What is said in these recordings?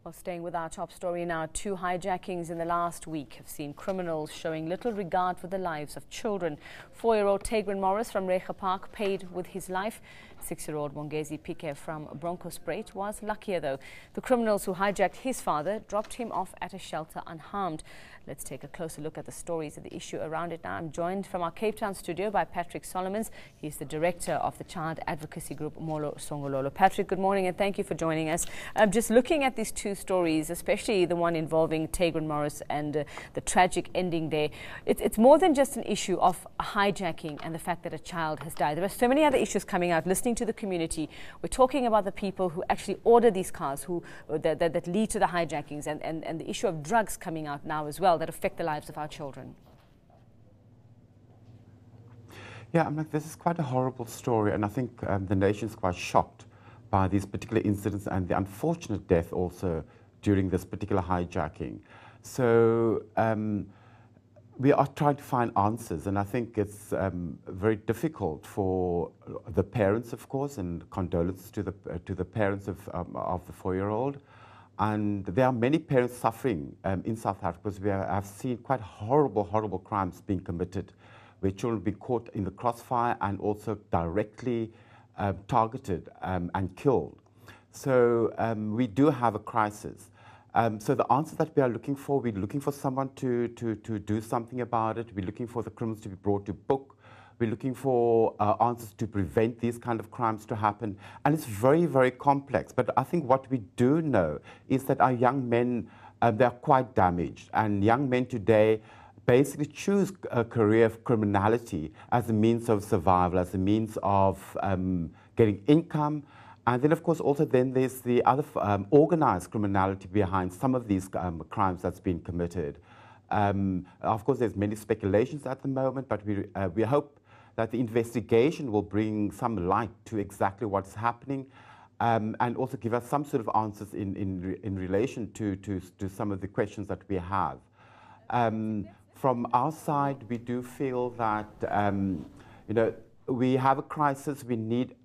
Well, staying with our top story now, 2 hijackings in the last week have seen criminals showing little regard for the lives of children. 4-year-old Tigran Morris from Recha Park paid with his life. 6-year-old Mongezi Pike from Bronkhorstspruit was luckier, though. The criminals who hijacked his father dropped him off at a shelter unharmed. Let's take a closer look at the stories and the issue around it now. I'm joined from our Cape Town studio by Patric Solomons. He's the director of the child advocacy group Molo Songololo. Patric, good morning and thank you for joining us. Just looking at these 2 stories, especially the one involving Tigran Morris and the tragic ending there, it's more than just an issue of hijacking and the fact that a child has died. There are so many other issues coming out. Listening to the community, we're talking about the people who actually order these cars, that lead to the hijackings, and the issue of drugs coming out now as well that affect the lives of our children. Yeah, this is quite a horrible story, and I think the nation is quite shocked by these particular incidents and the unfortunate death also during this particular hijacking. So we are trying to find answers, and I think it's very difficult for the parents, of course, and condolences to the parents of the 4-year-old. And there are many parents suffering in South Africa because we have seen quite horrible crimes being committed, where children have been caught in the crossfire and also directly targeted and killed. So we do have a crisis. So the answer that we are looking for, we're looking for someone to do something about it. We're looking for the criminals to be brought to book. We're looking for answers to prevent these kind of crimes to happen. And it's very complex. But I think what we do know is that our young men, they're quite damaged. And young men today basically choose a career of criminality as a means of survival, as a means of getting income. And then, of course, also then there's the other organized criminality behind some of these crimes that's been committed. Of course, there's many speculations at the moment, but we hope that the investigation will bring some light to exactly what's happening, and also give us some sort of answers in relation to some of the questions that we have. From our side, we do feel that we have a crisis. We need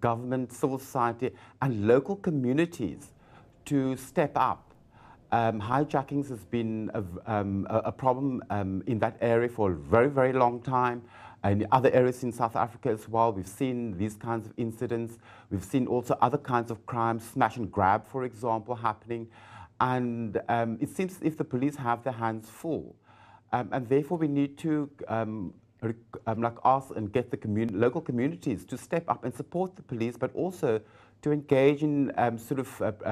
government, civil society, and local communities to step up. Hijackings has been a problem in that area for a very long time. And in other areas in South Africa as well, we've seen these kinds of incidents. We've seen also other kinds of crimes, smash and grab, for example, happening. And it seems as if the police have their hands full. And therefore, we need to ask and get the local communities to step up and support the police, but also to engage in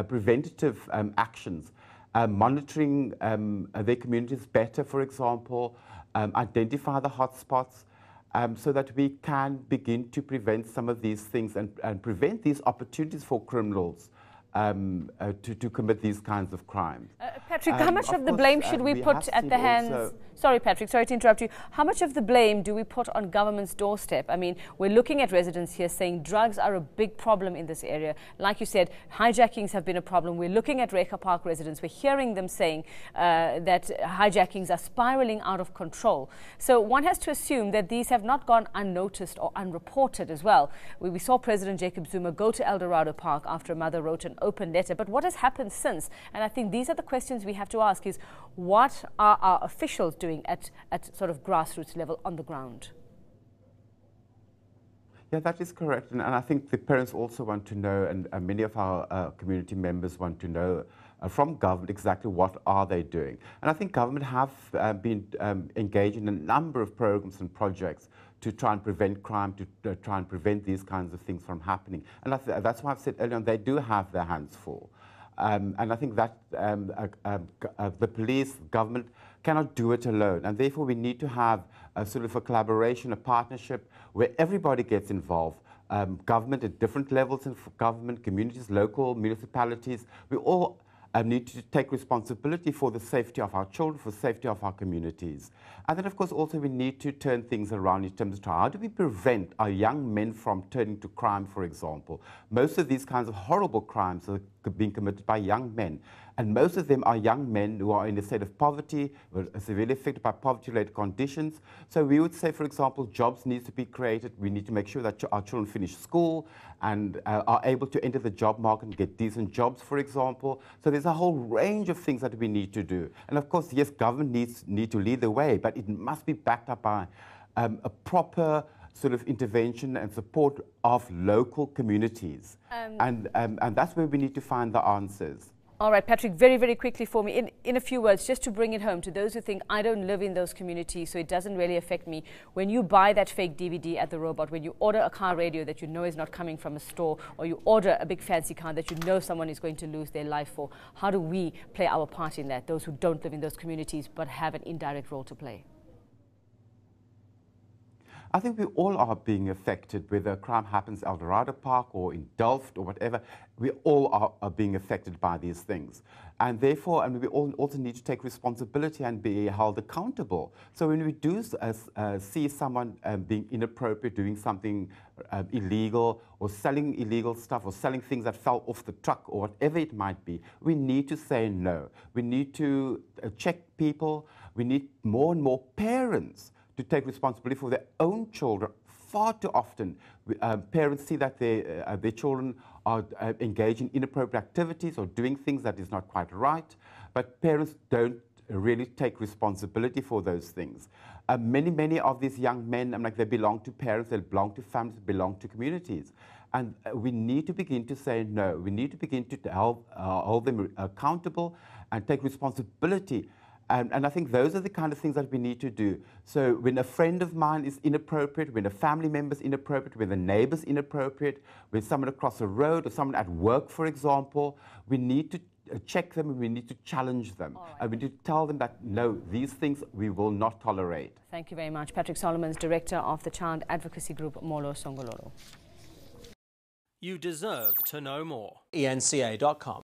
preventative actions, monitoring their communities better, for example, identify the hotspots, so that we can begin to prevent some of these things and prevent these opportunities for criminals to commit these kinds of crimes. Patric, how much of the blame should we put at the hands... Sorry, Patric, sorry to interrupt you. How much of the blame do we put on government's doorstep? I mean, we're looking at residents here saying drugs are a big problem in this area. Like you said, hijackings have been a problem. We're looking at Recha Park residents. We're hearing them saying that hijackings are spiraling out of control. So one has to assume that these have not gone unnoticed or unreported as well. We saw President Jacob Zuma go to Eldorado Park after a mother wrote an open letter. But what has happened since? And I think these are the questions we have to ask is, what are our officials doing at sort of grassroots level on the ground? Yeah, that is correct. And I think the parents also want to know, and many of our community members want to know from government exactly what are they doing. And I think government have been engaged in a number of programs and projects to try and prevent crime, to try and prevent these kinds of things from happening. And that's why I've said earlier on, they do have their hands full. And I think that the police, government, cannot do it alone. And therefore, we need to have a sort of a collaboration, a partnership, where everybody gets involved. Government at different levels of government, communities, local municipalities. We all need to take responsibility for the safety of our children, for the safety of our communities. And then, of course, also we need to turn things around in terms of how do we prevent our young men from turning to crime, for example. Most of these kinds of horrible crimes are being committed by young men. And most of them are young men who are in a state of poverty, who are severely affected by poverty-related conditions. So we would say, for example, jobs need to be created. We need to make sure that our children finish school and are able to enter the job market and get decent jobs, for example. So there's a whole range of things that we need to do. And of course, yes, government needs to lead the way, but it must be backed up by a proper sort of intervention and support of local communities. And that's where we need to find the answers. All right, Patrick, very, very quickly for me, in a few words, just to bring it home to those who think I don't live in those communities, so it doesn't really affect me. When you buy that fake DVD at the robot, when you order a car radio that you know is not coming from a store, or you order a big fancy car that you know someone is going to lose their life for, how do we play our part in that, those who don't live in those communities but have an indirect role to play? I think we all are being affected, whether crime happens at Eldorado Park or in Delft or whatever. We all are being affected by these things. And therefore, we all also need to take responsibility and be held accountable. So when we do see someone being inappropriate, doing something illegal, or selling illegal stuff, or selling things that fell off the truck, or whatever it might be, we need to say no. We need to check people. We need more and more parents to take responsibility for their own children. Far too often, parents see that their children are engaged in inappropriate activities or doing things that is not quite right, but parents don't really take responsibility for those things. Many of these young men, they belong to parents, they belong to families, they belong to communities. And we need to begin to say no. We need to begin to hold them accountable and take responsibility. And I think those are the kind of things that we need to do. So when a friend of mine is inappropriate, when a family member is inappropriate, when a neighbor is inappropriate, when someone across the road or someone at work, for example, we need to check them and we need to challenge them. Right. And we need to tell them that, no, these things we will not tolerate. Thank you very much. Patric Solomons, Director of the child advocacy group Molo Songololo. You deserve to know more. eNCA.com